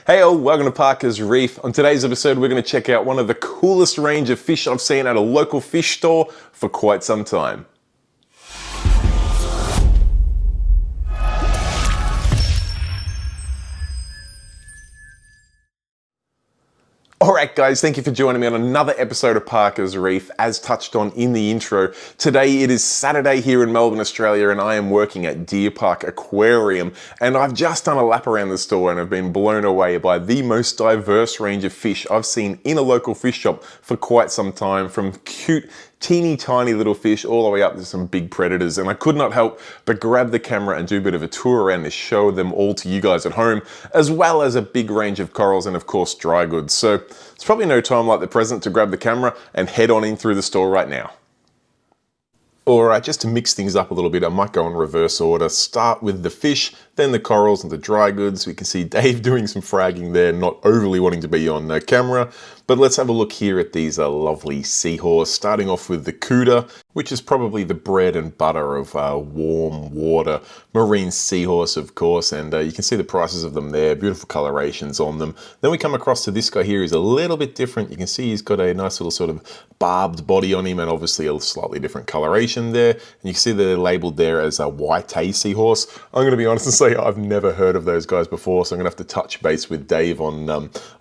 Hey all, welcome to Parker's Reef. On today's episode, we're going to check out one of the coolest range of fish I've seen at a local fish store for quite some time. Alright guys, thank you for joining me on another episode of Parker's Reef. As touched on in the intro, today it is Saturday here in Melbourne, Australia, and I am working at Deer Park Aquarium, and I've just done a lap around the store and have been blown away by the most diverse range of fish I've seen in a local fish shop for quite some time, from cute teeny tiny little fish all the way up to some big predators, and I could not help but grab the camera and do a bit of a tour around to show them all to you guys at home, as well as a big range of corals and of course dry goods. So it's probably no time like the present to grab the camera and head on in through the store right now. Alright, just to mix things up a little bit, I might go in reverse order. Start with the fish, then the corals and the dry goods. We can see Dave doing some fragging there, not overly wanting to be on camera. But let's have a look here at these lovely seahorse, starting off with the Cuda, which is probably the bread and butter of warm water marine seahorse, of course, and you can see the prices of them there, beautiful colorations on them. Then we come across to this guy here. He's a little bit different. You can see he's got a nice little sort of barbed body on him, and obviously a slightly different coloration there. And you can see they're labeled there as a white seahorse. I'm going to be honest and say I've never heard of those guys before, so I'm going to have to touch base with Dave on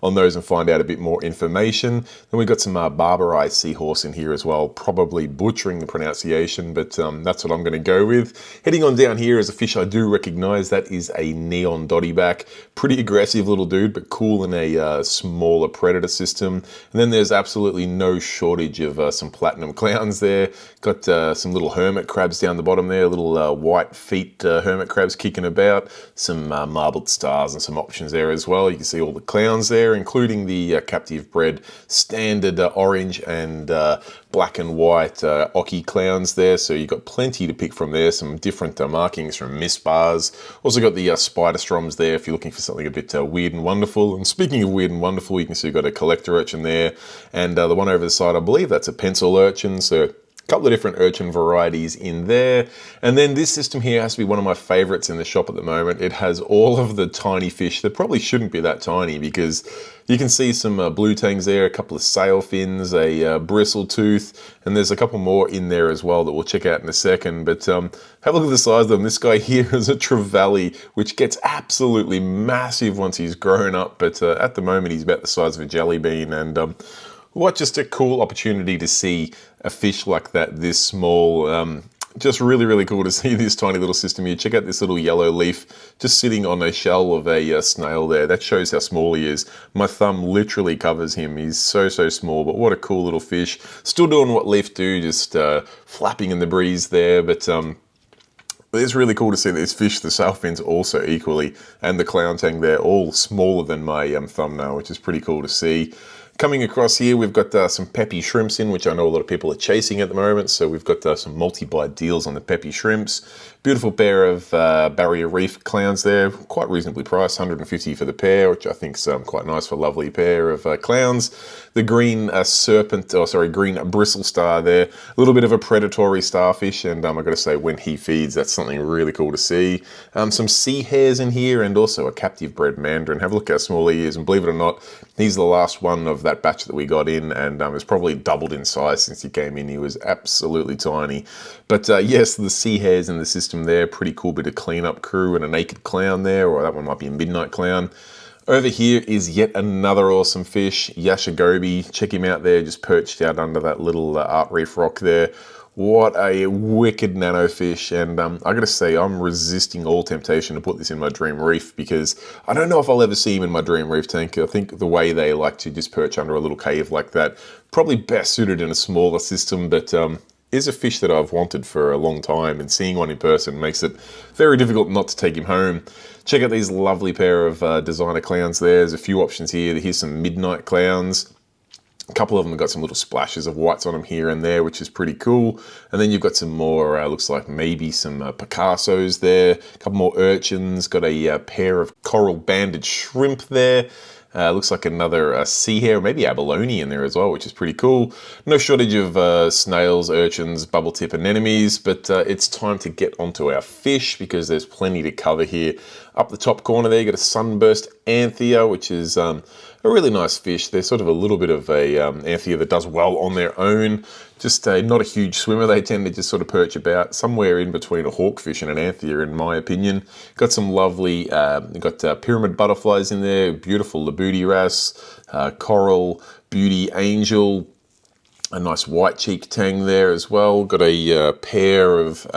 those and find out a bit more information. Then we've got some Barbary seahorse in here as well, probably butchering the pronunciation, but that's what I'm going to go with. Heading on down here is a fish I do recognize. That is a neon dottyback. Pretty aggressive little dude, but cool in a smaller predator system. And then there's absolutely no shortage of some platinum clowns there. Got some little hermit crabs down the bottom there, little white feet hermit crabs kicking about. Some marbled stars and some options there as well. You can see all the clowns there, including the captive bred standard orange and black and white Oki clowns there. So you've got plenty to pick from there. Some different markings from mist bars. Also got the spider stroms there if you're looking for something a bit weird and wonderful. And speaking of weird and wonderful, you can see you've got a collector urchin there. And the one over the side, I believe that's a pencil urchin. So a couple of different urchin varieties in there. And then this system here has to be one of my favorites in the shop at the moment. It has all of the tiny fish that probably shouldn't be that tiny, because you can see some blue tangs there, a couple of sail fins, a bristle tooth, and there's a couple more in there as well that we'll check out in a second. But have a look at the size of them. This guy here is a trevally, which gets absolutely massive once he's grown up, but at the moment he's about the size of a jelly bean. And what just a cool opportunity to see a fish like that this small. Just really, really cool to see this tiny little system here. Check out this little yellow leaf just sitting on a shell of a snail there. That shows how small he is. My thumb literally covers him. He's so small, but what a cool little fish. Still doing what leaf do, just flapping in the breeze there. But it's really cool to see this fish, the sail fins also equally, and the clown tang there, all smaller than my thumbnail, which is pretty cool to see. Coming across here, we've got some peppy shrimps in, which I know a lot of people are chasing at the moment. So we've got some multi-bite deals on the peppy shrimps. Beautiful pair of barrier reef clowns there, quite reasonably priced, $150 for the pair, which I think is quite nice for a lovely pair of clowns. The green green bristle star there, a little bit of a predatory starfish, and I've got to say, when he feeds, that's something really cool to see. Some sea hares in here, and also a captive bred mandarin. Have a look how small he is, and believe it or not, he's the last one of that batch that we got in, and it's probably doubled in size since he came in. He was absolutely tiny. But yes, the sea hares in the system there, pretty cool bit of cleanup crew, and a naked clown there, or that one might be a midnight clown. Over here is yet another awesome fish, Yashagobi. Check him out there, just perched out under that little art reef rock there. What a wicked nano fish, and I gotta say, I'm resisting all temptation to put this in my dream reef, because I don't know if I'll ever see him in my dream reef tank. I think the way they like to just perch under a little cave like that, probably best suited in a smaller system, but is a fish that I've wanted for a long time, and seeing one in person makes it very difficult not to take him home. Check out these lovely pair of designer clowns there. There's a few options here. Here's some midnight clowns. A couple of them have got some little splashes of whites on them here and there, which is pretty cool. And then you've got some more, looks like maybe some Picassos there. A couple more urchins. Got a pair of coral banded shrimp there. Looks like another sea hare, maybe abalone in there as well, which is pretty cool. No shortage of snails, urchins, bubble tip anemones, but it's time to get onto our fish because there's plenty to cover here. Up the top corner there, you got a sunburst anthea, which is a really nice fish. They're sort of a little bit of a anthea that does well on their own. Just not a huge swimmer. They tend to just sort of perch about somewhere in between a hawkfish and an anthea, in my opinion. Got some lovely, got pyramid butterflies in there, beautiful labooty wrasse, coral, beauty angel, a nice white cheek tang there as well. Got a pair of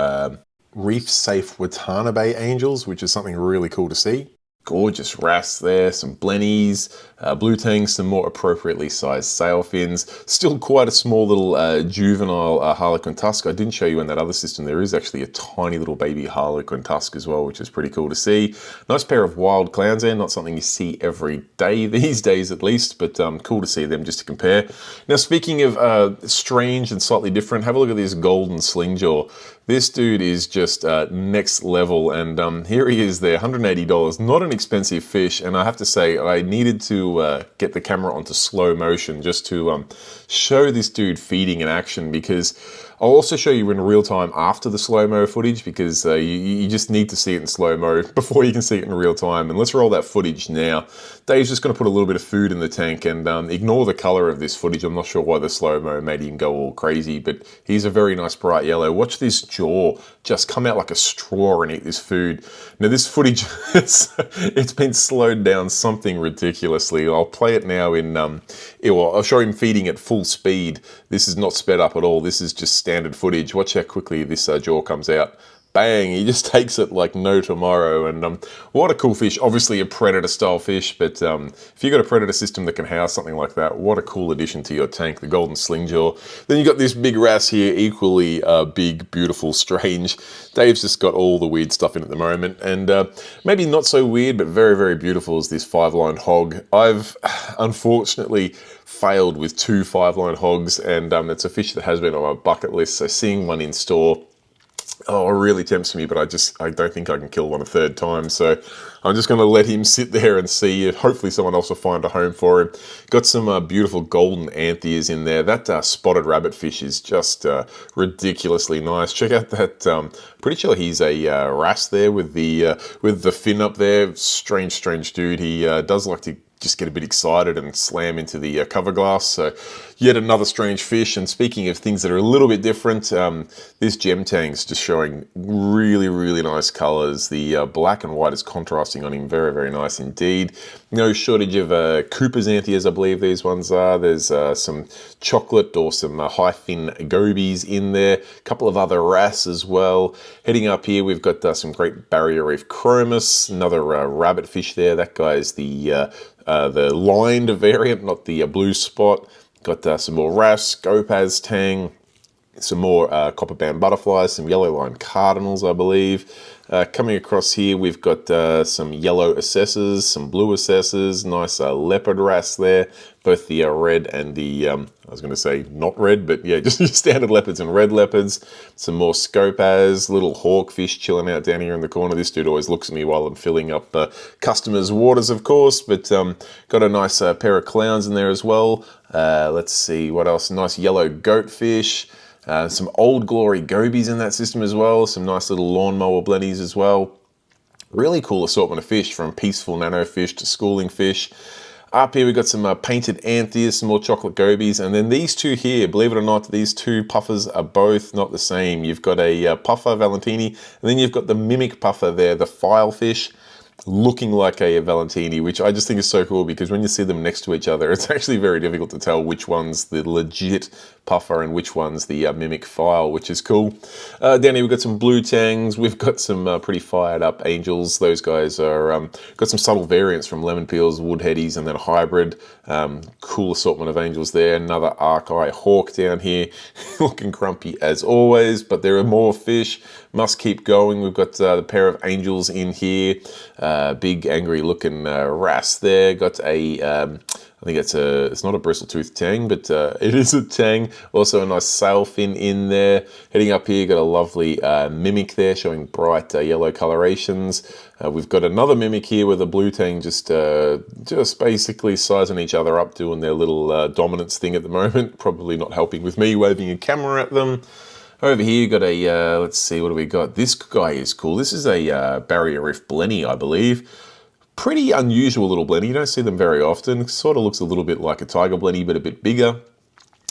reef safe Watanabe angels, which is something really cool to see. Gorgeous wrasse there, some blennies, blue tangs, some more appropriately sized sail fins. Still quite a small little juvenile harlequin tusk. I didn't show you in that other system. There is actually a tiny little baby harlequin tusk as well, which is pretty cool to see. Nice pair of wild clowns there. Not something you see every day these days at least, but cool to see them just to compare. Now, speaking of strange and slightly different, have a look at this golden slingjaw. This dude is just next level, and here he is there, $180. Not an expensive fish, and I have to say I needed to get the camera onto slow motion just to show this dude feeding in action, because I'll also show you in real time after the slow-mo footage, because you just need to see it in slow-mo before you can see it in real time. And let's roll that footage now. Dave's just going to put a little bit of food in the tank, and ignore the color of this footage. I'm not sure why the slow-mo made him go all crazy, but he's a very nice bright yellow. Watch this jaw just come out like a straw and eat this food. Now this footage, it's been slowed down something ridiculously. I'll play it now in, I'll show him feeding at full speed. This is not sped up at all. This is just standard footage. Watch how quickly this jaw comes out. Bang, he just takes it like no tomorrow. And what a cool fish. Obviously a predator style fish, but if you've got a predator system that can house something like that, what a cool addition to your tank, the golden slingjaw. Then you got this big wrasse here, equally big, beautiful, strange. Dave's just got all the weird stuff in at the moment, and maybe not so weird, but very, very beautiful is this 5-line hog. I've unfortunately failed with 2 5-line hogs, and it's a fish that has been on my bucket list, so seeing one in store, oh, it really tempts me, but I don't think I can kill one a third time. So I'm just going to let him sit there and see if hopefully someone else will find a home for him. Got some beautiful golden antheas in there. That spotted rabbit fish is just ridiculously nice. Check out that. Pretty sure he's a wrasse there with the fin up there. Strange dude. He does like to just get a bit excited and slam into the cover glass. So yet another strange fish. And speaking of things that are a little bit different, this gem tang's just showing really, really nice colors. The black and white is contrasting on him very, very nice indeed. No shortage of Cooper's antheas, I believe these ones are. There's some chocolate or some high fin gobies in there. A couple of other wrasse as well. Heading up here, we've got some great barrier reef chromis, another rabbit fish there. That guy's the lined variant, not the blue spot. Got some more wrasse, Gopaz tang, some more copper band butterflies, some yellow line cardinals, I believe. Coming across here, we've got some yellow assessors, some blue assessors, nice leopard wrasse there, both the red and the, I was going to say not red, but yeah, just standard leopards and red leopards. Some more scopaz, little hawkfish chilling out down here in the corner. This dude always looks at me while I'm filling up customers' waters, of course, but got a nice pair of clowns in there as well. Let's see, what else? Nice yellow goatfish. Some Old Glory gobies in that system as well. Some nice little lawnmower blennies as well. Really cool assortment of fish, from peaceful nano fish to schooling fish. Up here we've got some painted antheas, some more chocolate gobies, and then these two here, believe it or not, these two puffers are both not the same. You've got a puffer Valentini, and then you've got the mimic puffer there, the file fish, looking like a Valentini, which I just think is so cool, because when you see them next to each other, it's actually very difficult to tell which one's the legit puffer and which one's the mimic file, which is cool. Down here we've got some blue tangs, we've got some pretty fired up angels. Those guys are got some subtle variants from lemon peels, woodheadies, and then a hybrid. Cool assortment of angels there. Another arc eye hawk down here, looking grumpy as always, but there are more fish. Must keep going. We've got the pair of angels in here. big angry looking wrasse there. Got a, I think it's not a bristletooth tang, but it is a tang. Also a nice sailfin in there. Heading up here, got a lovely mimic there showing bright yellow colorations. We've got another mimic here with a blue tang just basically sizing each other up, doing their little dominance thing at the moment. Probably not helping with me waving a camera at them. Over here, you got a, let's see, what do we got? This guy is cool. This is a barrier reef blenny, I believe. Pretty unusual little blenny. You don't see them very often. Sort of looks a little bit like a tiger blenny, but a bit bigger.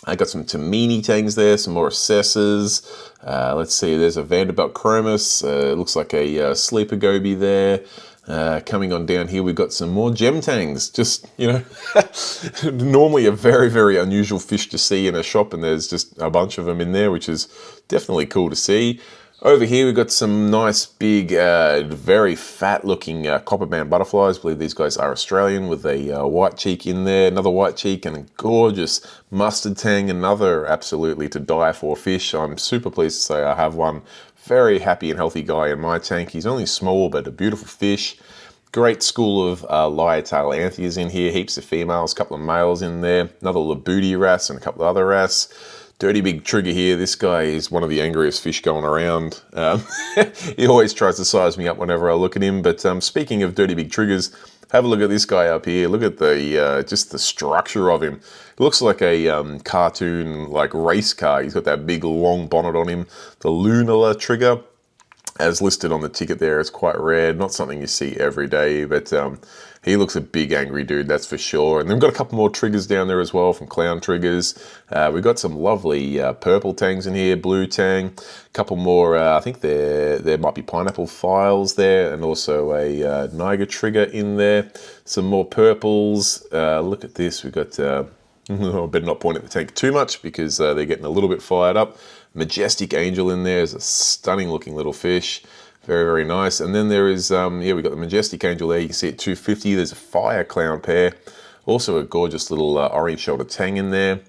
I got some Tamini tangs there, some more assessors. Let's see, there's a Vanderbilt chromis. Looks like a sleeper goby there. Coming on down here, we've got some more gem tangs. Just, you know, normally a very, very unusual fish to see in a shop, and there's just a bunch of them in there, which is definitely cool to see. Over here, we've got some nice, big, very fat-looking copper band butterflies. I believe these guys are Australian, with a white cheek in there, another white cheek, and a gorgeous mustard tang, another absolutely to die for fish. I'm super pleased to say I have one very happy and healthy guy in my tank. He's only small, but a beautiful fish. Great school of lyre-tail anthias in here, heaps of females, a couple of males in there, another labooty wrasse and a couple of other wrasse. Dirty big trigger here. This guy is one of the angriest fish going around. He always tries to size me up whenever I look at him. But speaking of dirty big triggers, have a look at this guy up here. Look at the just the structure of him. It looks like a cartoon, like race car. He's got that big long bonnet on him. The lunar trigger, as listed on the ticket there, is quite rare. Not something you see every day, but he looks a big angry dude, that's for sure. And then we've got a couple more triggers down there as well from Clown Triggers. We've got some lovely purple tangs in here, blue tang. A couple more, I think there might be pineapple files there, and also a Niger trigger in there. Some more purples. Look at this, we've got, I better not point at the tank too much because they're getting a little bit fired up. Majestic Angel in there is a stunning looking little fish. Very, very nice. And then there is, yeah, we've got the Majestic Angel there. You can see at 250. There's a Fire Clown pair. Also a gorgeous little orange shoulder tang in there.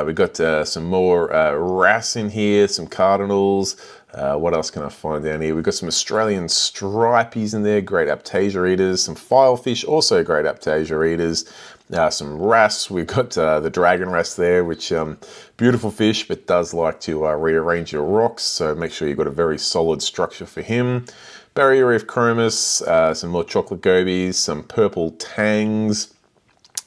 We've got some more wrasse in here, some cardinals. What else can I find down here? We've got some Australian stripies in there, great Aptasia eaters. Some filefish, also great Aptasia eaters. Some wrasse. We've got the dragon wrasse there, which beautiful fish, but does like to rearrange your rocks. So make sure you've got a very solid structure for him. Barrier reef chromis, some more chocolate gobies, some purple tangs.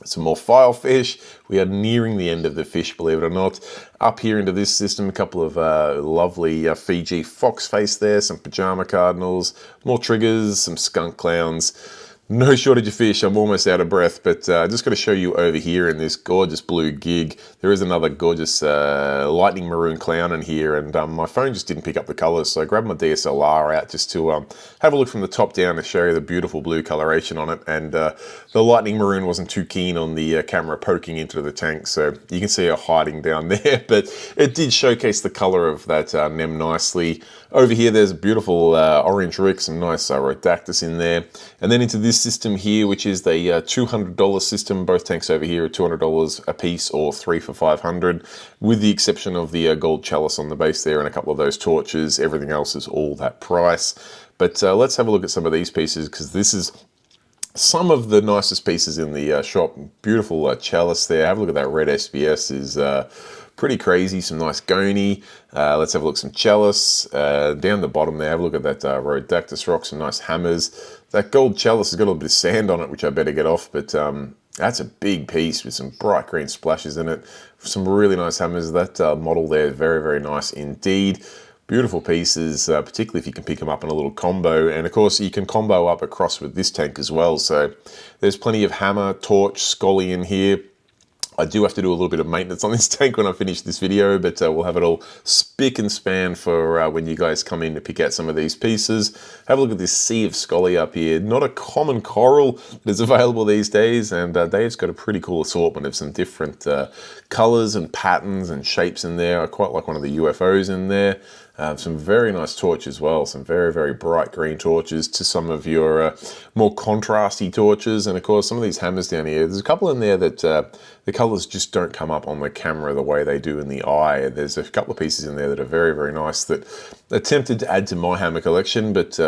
Some more filefish. We are nearing the end of the fish, believe it or not. Up here into this system, a couple of lovely Fiji foxface there, some pajama cardinals, more triggers, some skunk clowns. No shortage of fish. I'm almost out of breath, but just got to show you over here in this gorgeous blue gig. There is another gorgeous lightning maroon clown in here, and my phone just didn't pick up the colors, so I grabbed my DSLR out just to have a look from the top down to show you the beautiful blue coloration on it. And the lightning maroon wasn't too keen on the camera poking into the tank, so you can see her hiding down there, but it did showcase the color of that nem nicely. Over here, there's a beautiful orange rick, some nice Rhodactis in there, and then into this system here, which is the $200 system. Both tanks over here are $200 a piece, or 3 for $500, with the exception of the gold chalice on the base there and a couple of those torches. Everything else is all that price. But let's have a look at some of these pieces, because this is some of the nicest pieces in the shop. Beautiful chalice there. Have a look at that red SBS, is pretty crazy. Some nice goni. Let's have a look at some chalice. Down the bottom there, have a look at that Rhodactis rock, some nice hammers. That gold chalice has got a little bit of sand on it, which I better get off, but that's a big piece with some bright green splashes in it. Some really nice hammers. That model there, very, very nice indeed. Beautiful pieces, particularly if you can pick them up in a little combo. And of course, you can combo up across with this tank as well. So there's plenty of hammer, torch, scully in here. I do have to do a little bit of maintenance on this tank when I finish this video, but we'll have it all spick and span for when you guys come in to pick out some of these pieces. Have a look at this sea of scully up here. Not a common coral that is available these days, and Dave's got a pretty cool assortment of some different colors and patterns and shapes in there. I quite like one of the UFOs in there. Some very nice torch as well, some very, very bright green torches to some of your more contrasty torches. And of course, some of these hammers down here, there's a couple in there that the colors just don't come up on the camera the way they do in the eye. There's a couple of pieces in there that are very, very nice that attempted to add to my hammer collection, but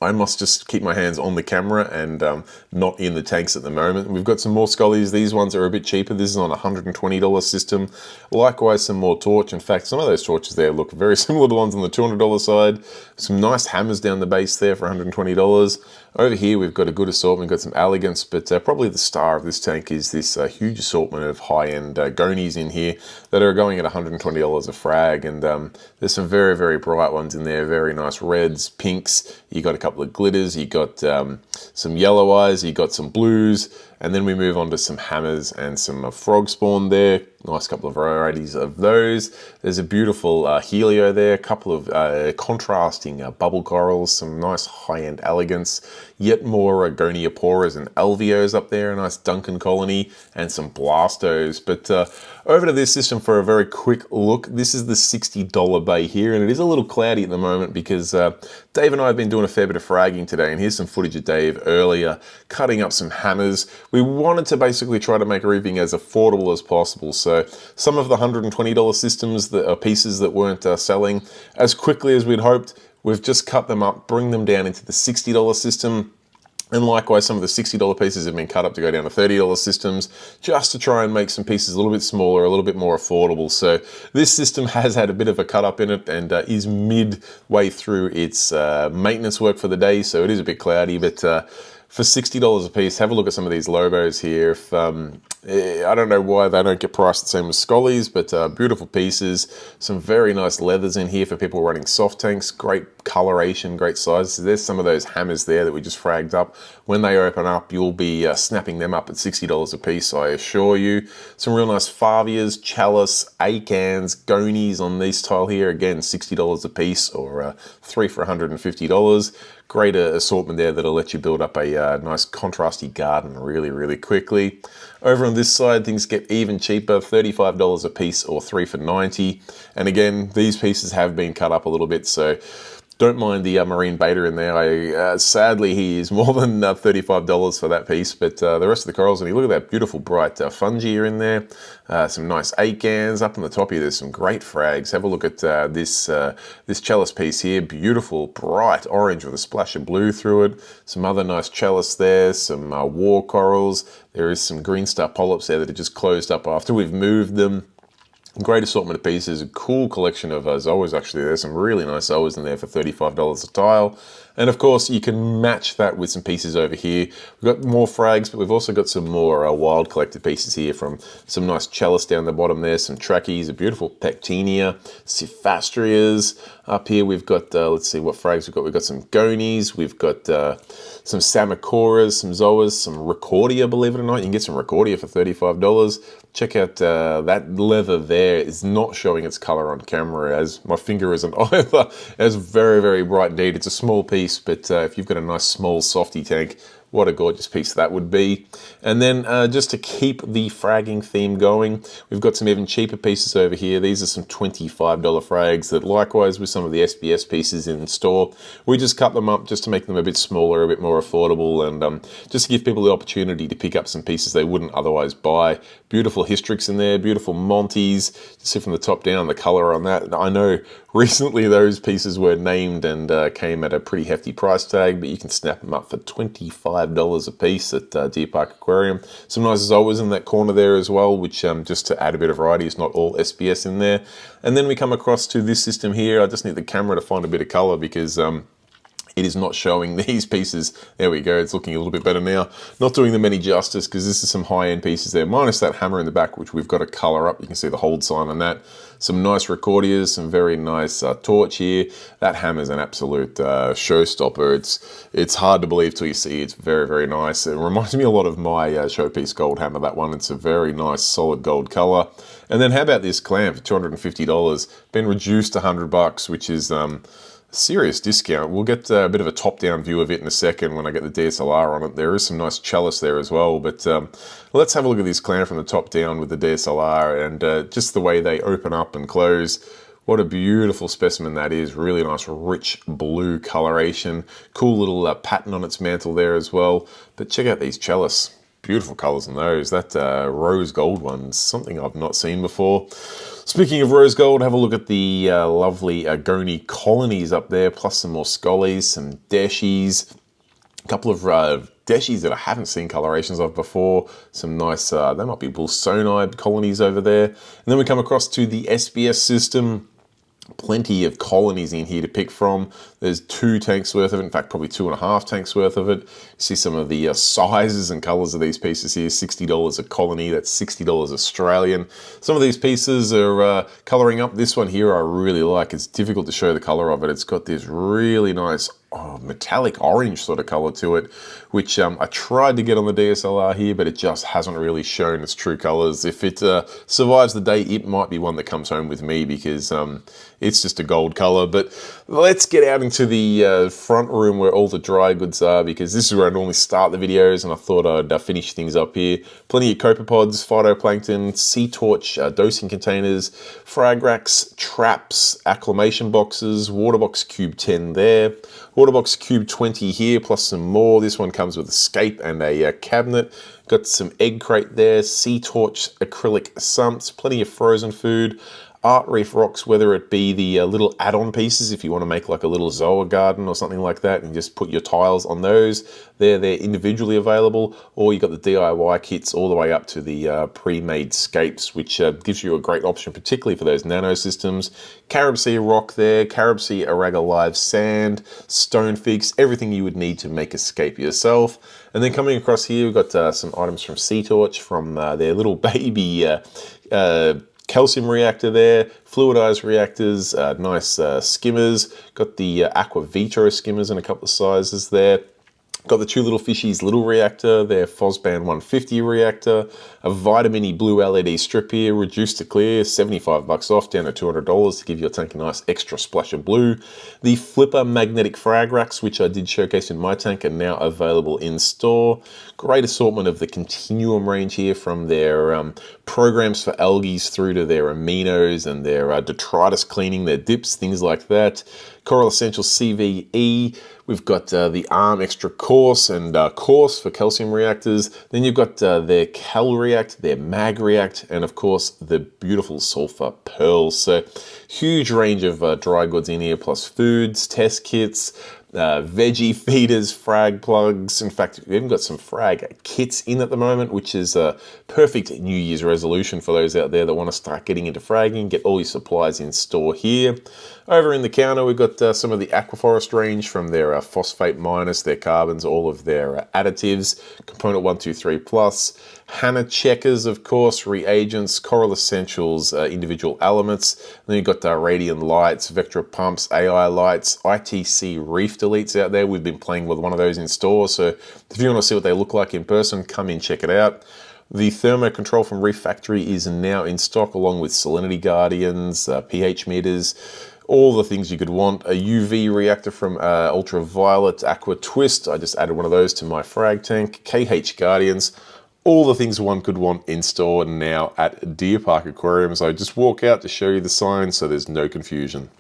I must just keep my hands on the camera and not in the tanks at the moment. We've got some more Scullies. These ones are a bit cheaper. This is on a $120 system. Likewise, some more torch. In fact, some of those torches there look very similar to the ones on the $200 side. Some nice hammers down the base there for $120. Over here, we've got a good assortment. We've got some elegance, but probably the star of this tank is this huge assortment of high-end gonies in here that are going at $120 a frag. And there's some very, very bright ones in there. Very nice reds, pinks. You got a couple of glitters. You got some yellow eyes. You got some blues. And then we move on to some hammers and some frog spawn there. Nice couple of varieties of those. There's a beautiful helio there, a couple of contrasting bubble corals, some nice high-end elegance, yet more Goniaporas and Alveos up there, a nice Duncan colony, and some Blastos. But over to this system for a very quick look. This is the $60 bay here, and it is a little cloudy at the moment because Dave and I have been doing a fair bit of fragging today, and here's some footage of Dave earlier cutting up some hammers. We wanted to basically try to make reefing as affordable as possible, so some of the $120 systems that are pieces that weren't selling as quickly as we'd hoped, we've just cut them up, bring them down into the $60 system. And likewise, some of the $60 pieces have been cut up to go down to $30 systems, just to try and make some pieces a little bit smaller, a little bit more affordable. So this system has had a bit of a cut up in it and is midway through its maintenance work for the day, so it is a bit cloudy, but for $60 a piece, have a look at some of these Lobos here. If, I don't know why they don't get priced the same as Scullies, but beautiful pieces. Some very nice leathers in here for people running soft tanks. Great coloration, great sizes. There's some of those hammers there that we just fragged up. When they open up, you'll be snapping them up at $60 a piece, I assure you. Some real nice Favias, Chalice, Acans, Gonies on these style here. Again, $60 a piece, or 3 for $150. Great assortment there that'll let you build up a nice contrasty garden really, really quickly. Over on this side, things get even cheaper, $35 a piece or 3 for $90. And again, these pieces have been cut up a little bit, so don't mind the marine beta in there. Sadly, he is more than $35 for that piece, but the rest of the corals, and you look at that beautiful bright fungi in there. Some nice Acans. Up on the top here, there's some great frags. Have a look at this Chalice piece here. Beautiful, bright orange with a splash of blue through it. Some other nice Chalice there. Some war corals. There is some green star polyps there that are just closed up after we've moved them. Great assortment of pieces, a cool collection of Zoas actually. There's some really nice Zoas in there for $35 a tile. And of course, you can match that with some pieces over here. We've got more frags, but we've also got some more wild collected pieces here from some nice Chalice down the bottom there, some Trackies, a beautiful Pectinia, Cephastrias. Up here we've got, let's see what frags we've got. We've got some Gonies, we've got some Samacoras, some Zoas, some Recordia, believe it or not. You can get some Recordia for $35. Check out that leather there is not showing its color on camera, as my finger isn't either. It's very, very bright indeed. It's a small piece, but if you've got a nice small softy tank, what a gorgeous piece that would be. And then just to keep the fragging theme going, we've got some even cheaper pieces over here. These are some $25 frags that likewise with some of the SBS pieces in store, we just cut them up just to make them a bit smaller, a bit more affordable, and just to give people the opportunity to pick up some pieces they wouldn't otherwise buy. Beautiful Hystrix in there, beautiful Monties. Just see from the top down the color on that. I know recently those pieces were named and came at a pretty hefty price tag, but you can snap them up for $25 a piece at Deer Park Aquarium. Some nice Zoas in that corner there as well, which just to add a bit of variety, is not all SBS in there. And then we come across to this system here. I just need the camera to find a bit of color because it is not showing these pieces. There we go, it's looking a little bit better now. Not doing them any justice because this is some high-end pieces there, minus that hammer in the back, which we've got to color up. You can see the hold sign on that. Some nice Recordias, some very nice torch here. That hammer's an absolute showstopper. It's hard to believe till you see it. It's very, very nice. It reminds me a lot of my Showpiece gold hammer, that one. It's a very nice solid gold color. And then how about this clam for $250? Been reduced to $100, which is serious discount. We'll get a bit of a top-down view of it in a second when I get the DSLR on it. There is some nice Chalice there as well, but let's have a look at this clam from the top down with the DSLR and just the way they open up and close. What a beautiful specimen that is. Really nice, rich blue coloration. Cool little pattern on its mantle there as well. But check out these Chalice. Beautiful colors in those. That rose gold one's something I've not seen before. Speaking of rose gold, have a look at the lovely Agoni colonies up there, plus some more scollies, some deshies, a couple of deshies that I haven't seen colorations of before. Some nice, they might be Wilsonide colonies over there. And then we come across to the SBS system. Plenty of colonies in here to pick from. There's 2 tanks worth of it, in fact probably 2.5 tanks worth of it. You see some of the sizes and colors of these pieces here. $60 a colony, that's $60 Australian. Some of these pieces are coloring up. This one here I really like. It's difficult to show the color of it. It's got this really nice metallic orange sort of color to it, which I tried to get on the DSLR here, but it just hasn't really shown its true colors. If it survives the day, it might be one that comes home with me, because it's just a gold color. But let's get out into the front room where all the dry goods are, because this is where I normally start the videos, and I thought I'd finish things up here. Plenty of copepods, phytoplankton, sea torch, dosing containers, frag racks, traps, acclimation boxes, water box cube 10 there, water box cube 20 here, plus some more. This one comes with escape and a cabinet. Got some egg crate there, sea torch, acrylic sumps, plenty of frozen food, art reef rocks, whether it be the little add-on pieces if you want to make like a little Zoa garden or something like that and just put your tiles on those. They're individually available, or you got the DIY kits all the way up to the pre-made scapes, which gives you a great option, particularly for those nano systems. Carib Sea rock there, Carib Sea Araga live sand, stone figs, everything you would need to make a scape yourself. And then coming across here, we've got some items from Sea Torch, from their little baby calcium reactor there, fluidized reactors, nice skimmers. Got the Aqua Vitro skimmers in a couple of sizes there. Got the 2 little fishies little reactor, their Fosband 150 reactor, a Vitamin-E blue LED strip here, reduced to clear, $75 off, down to $200 to give your tank a nice extra splash of blue. The Flipper magnetic frag racks, which I did showcase in my tank, are now available in store. Great assortment of the Continuum range here, from their programs for algae through to their aminos and their detritus cleaning, their dips, things like that. Coral Essentials CVE. We've got the ARM Extra Coarse and Coarse for calcium reactors. Then you've got their Cal React, their Mag React, and of course the beautiful Sulfur Pearls. So huge range of dry goods in here, plus foods, test kits, veggie feeders, frag plugs. In fact, we've even got some frag kits in at the moment, which is a perfect New Year's resolution for those out there that want to start getting into fragging. Get all your supplies in store here. Over in the counter, we've got some of the Aquaforest range, from their phosphate minus, their carbons, all of their additives, component 123 plus, Hanna checkers, of course, reagents, Coral Essentials, individual elements. Then you've got Radiant lights, Vectra pumps, AI lights, ITC Reef deletes out there. We've been playing with one of those in store, so if you want to see what they look like in person, come in, check it out. The thermo control from Reef Factory is now in stock, along with salinity guardians, pH meters, all the things you could want. A UV reactor from Ultraviolet Aqua Twist. I just added one of those to my frag tank. KH Guardians. All the things one could want in store now at Deer Park Aquarium. So just walk out to show you the signs so there's no confusion.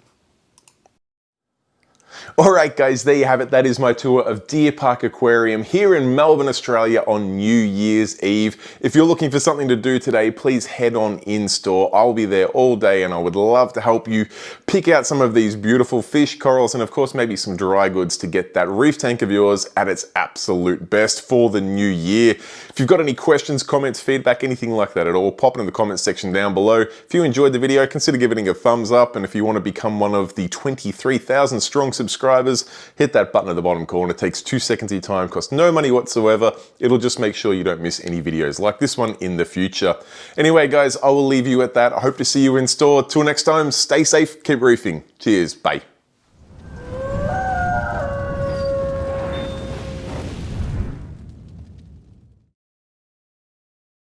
Alright guys, there you have it. That is my tour of Deer Park Aquarium here in Melbourne, Australia on New Year's Eve. If you're looking for something to do today, please head on in store. I'll be there all day and I would love to help you pick out some of these beautiful fish, corals, and of course maybe some dry goods to get that reef tank of yours at its absolute best for the new year. If you've got any questions, comments, feedback, anything like that at all, pop it in the comments section down below. If you enjoyed the video, consider giving it a thumbs up, and if you want to become one of the 23,000 strong subscribers, hit that button at the bottom corner. It takes 2 seconds of your time, costs no money whatsoever. It'll just make sure you don't miss any videos like this one in the future. Anyway guys, I will leave you at that. I hope to see you in store. Till next time, stay safe, keep reefing. Cheers, bye.